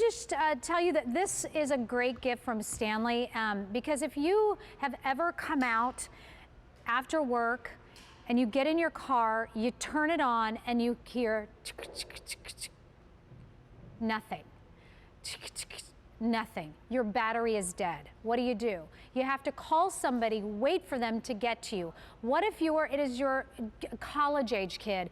just tell you that this is a great gift from Stanley, because if you have ever come out after work and you get in your car, you turn it on and you hear nothing. Nothing. Your battery is dead. What do? You have to call somebody, wait for them to get to you. What if it is your college age kid,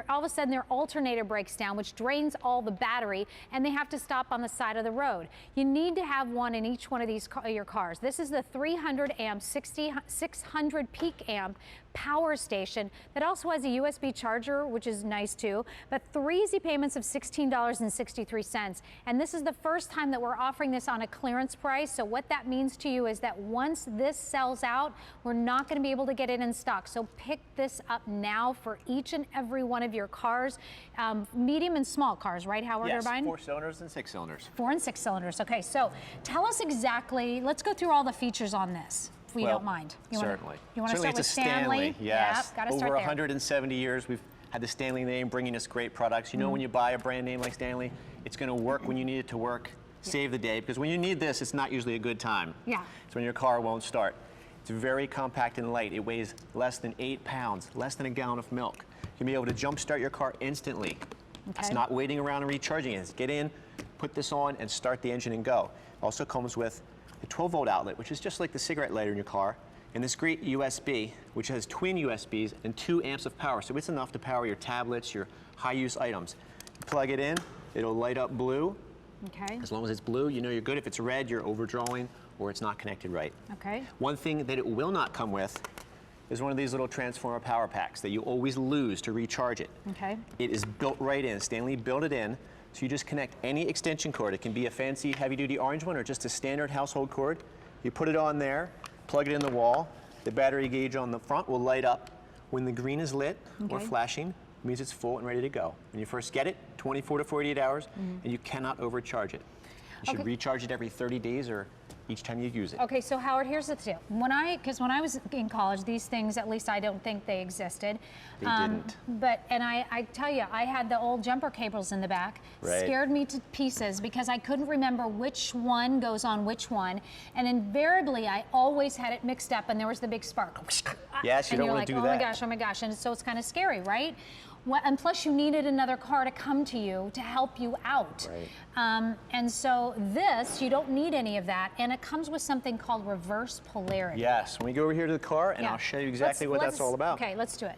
all of a sudden their alternator breaks down, which drains all the battery, and they have to stop on the side of the road? You need to have one in each one of these your cars. This is the 300 amp, 600 peak amp power station that also has a USB charger, which is nice too, but 3 easy payments of $16.63. And this is the first time that we're offering this on a clearance price. So what that means to you is that once this sells out, we're not going to be able to get it in stock. So pick this up now for each and every one of your cars, medium and small cars, right, Howard Irvine? Yes, 4 cylinders and 6 cylinders. 4 and 6 cylinders. Okay, so tell us exactly, let's go through all the features on this, if we don't mind. Certainly. You want to start with Stanley? Yes. Yep, gotta start there. Over 170 years, we've had the Stanley name bringing us great products. You know, when you buy a brand name like Stanley, it's going to work when you need it to work. Save the day, because when you need this, it's not usually a good time. Yeah. It's when your car won't start. It's very compact and light. It weighs less than 8 pounds, less than a gallon of milk. You'll be able to jump start your car instantly. Okay. It's not waiting around and recharging it. It's get in, put this on, and start the engine and go. Also comes with a 12-volt outlet, which is just like the cigarette lighter in your car, and this great USB, which has twin USBs and 2 amps of power. So it's enough to power your tablets, your high-use items. You plug it in, it'll light up blue. Okay. As long as it's blue, you know you're good. If it's red, you're overdrawing or it's not connected right. Okay. One thing that it will not come with is one of these little transformer power packs that you always lose to recharge it. Okay. It is built right in. Stanley built it in, so you just connect any extension cord. It can be a fancy heavy-duty orange one or just a standard household cord. You put it on there, plug it in the wall. The battery gauge on the front will light up when the green is lit or flashing. It means it's full and ready to go. When you first get it, 24 to 48 hours, and you cannot overcharge it. You should recharge it every 30 days or each time you use it. Okay, so Howard, here's the deal. Because when I was in college, these things, at least I don't think they existed. They didn't. And I tell you, I had the old jumper cables in the back. Right. Scared me to pieces because I couldn't remember which one goes on which one. And invariably, I always had it mixed up and there was the big spark. Yes, you don't want to do that. Oh my gosh, and so it's kind of scary, right? And plus you needed another car to come to you to help you out. Right. And so this, you don't need any of that. And it comes with something called reverse polarity. Yes, when we go over here to the car and I'll show you exactly what that's all about. Okay, let's do it.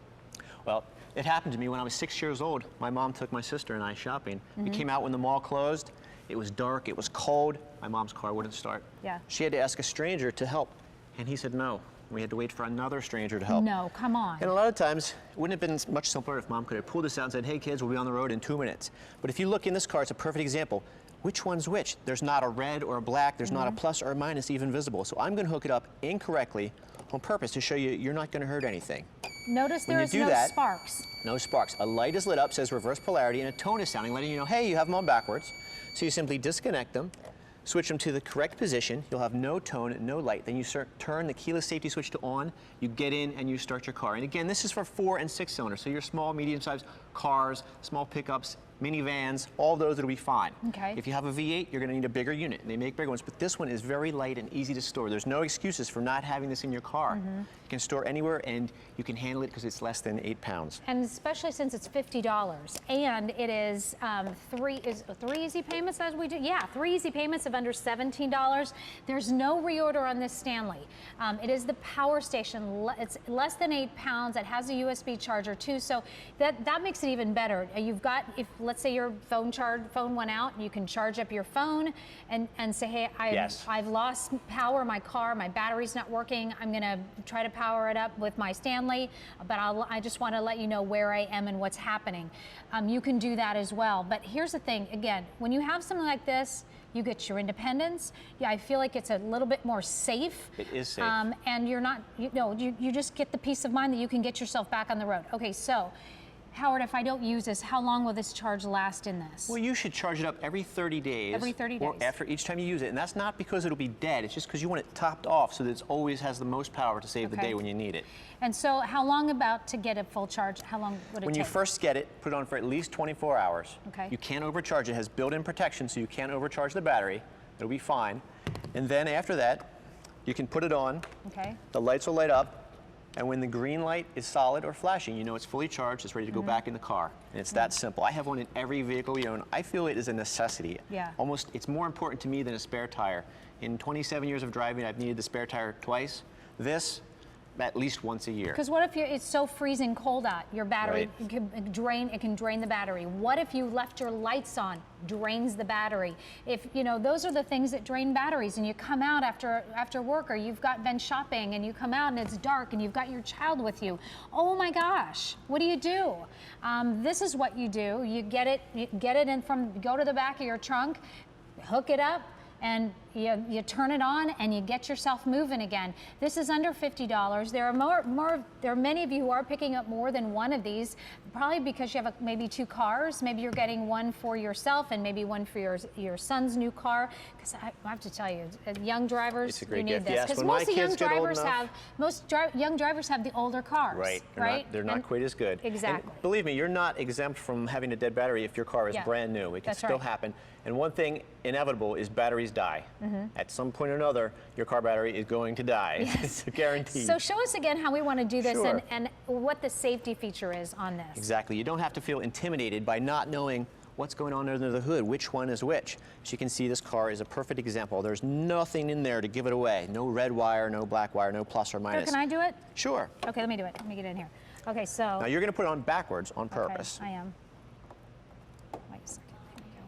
Well, it happened to me when I was 6 years old. My mom took my sister and I shopping. We came out when the mall closed. It was dark, it was cold. My mom's car wouldn't start. Yeah. She had to ask a stranger to help, and he said no. We had to wait for another stranger to help. No, come on. And a lot of times, it wouldn't have been much simpler if Mom could have pulled this out and said, hey kids, we'll be on the road in 2 minutes. But if you look in this car, it's a perfect example. Which one's which? There's not a red or a black, there's not a plus or a minus even visible. So I'm gonna hook it up incorrectly on purpose to show you you're not gonna hurt anything. Notice there is no sparks. No sparks. A light is lit up, says reverse polarity, and a tone is sounding, letting you know, hey, you have them on backwards. So you simply disconnect them, switch them to the correct position. You'll have no tone, no light. Then you turn the keyless safety switch to on. You get in and you start your car. And again, this is for 4 and 6 cylinders. So your small, medium-sized cars, small pickups, minivans, all those will be fine. Okay. If you have a V8, you're going to need a bigger unit. And they make bigger ones, but this one is very light and easy to store. There's no excuses for not having this in your car. You can store anywhere and you can handle it because it's less than 8 pounds. And especially since it's $50, and it is three easy payments as we do. Yeah, 3 easy payments of under $17. There's no reorder on this Stanley. It is the power station. It's less than 8 pounds. It has a USB charger too, so that makes it even better. You've got, if let's say your phone went out, you can charge up your phone and say, hey, I've lost power, my car, my battery's not working. I'm gonna try to power it up with my Stanley, but I just want to let you know where I am and what's happening. You can do that as well. But here's the thing, again, when you have something like this, you get your independence. Yeah, I feel like it's a little bit more safe. It is safe. And you're not, you just get the peace of mind that you can get yourself back on the road. Okay, so Howard, if I don't use this, how long will this charge last in this? Well, you should charge it up every 30 days. Every 30 days. Or after each time you use it. And that's not because it'll be dead. It's just because you want it topped off so that it always has the most power to save the day when you need it. And so how long about to get a full charge? How long would it take? When you first get it, put it on for at least 24 hours. Okay. You can't overcharge. It has built-in protection, so you can't overcharge the battery. It'll be fine. And then after that, you can put it on. Okay. The lights will light up. And when the green light is solid or flashing, you know it's fully charged, it's ready to go back in the car. And it's that simple. I have one in every vehicle we own. I feel it is a necessity. Yeah. Almost, it's more important to me than a spare tire. In 27 years of driving, I've needed the spare tire twice. This, at least once a year. Because what if it's so freezing cold out, your battery Right. it can drain the battery. What if you left your lights on? Drains the battery. If you know, those are the things that drain batteries, and you come out after work, or you've been shopping and you come out and it's dark and you've got your child with you. Oh my gosh, what do you do? This is what you do. You get it in go to the back of your trunk, hook it up, and you turn it on and you get yourself moving again. This is under $50. There are many of you who are picking up more than one of these, probably because you have maybe 2 cars. Maybe you're getting one for yourself and maybe one for your son's new car. Because I have to tell you, young drivers, It's a great you need gift. this. Yes, Because when my most young kids get old drivers enough- young drivers have the older cars. Right. Right. They're not quite as good. Exactly. And believe me, you're not exempt from having a dead battery if your car is brand new. It can That's still right. happen. And one thing inevitable is batteries die. At some point or another, your car battery is going to die. It's a guarantee. So show us again how we want to do this Sure. and what the safety feature is on this. Exactly. You don't have to feel intimidated by not knowing what's going on under the hood, which one is which. As you can see, this car is a perfect example. There's nothing in there to give it away. No red wire, no black wire, no plus or minus. Can I do it? Sure. Okay, let me do it. Let me get in here. Okay, so. Now you're going to put it on backwards on purpose. Okay, I am. Wait a second. Here we go.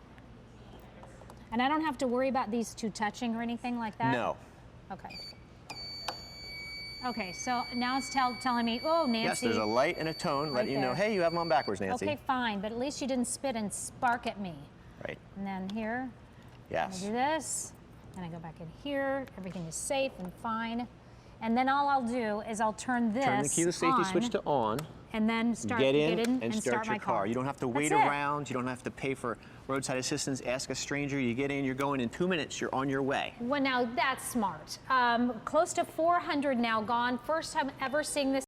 And I don't have to worry about these two touching or anything like that? No. Okay. Okay, so now it's telling me, oh, Nancy. Yes, there's a light and a tone letting you know, there. hey, you have them on backwards, Nancy. Okay, fine, but at least you didn't spit and spark at me. Right. And then here, I Yes. do this, and I go back in here. Everything is safe and fine. And then all I'll do is I'll turn this Turn the keyless safety on, switch to on. and then start Get in and and start start my your car. You don't have to wait That's it. around. You don't have to pay for roadside assistance. Ask a stranger. You get in, you're going in 2 minutes. You're on your way. Well, now that's smart. Close to 400 now gone. First time ever seeing this.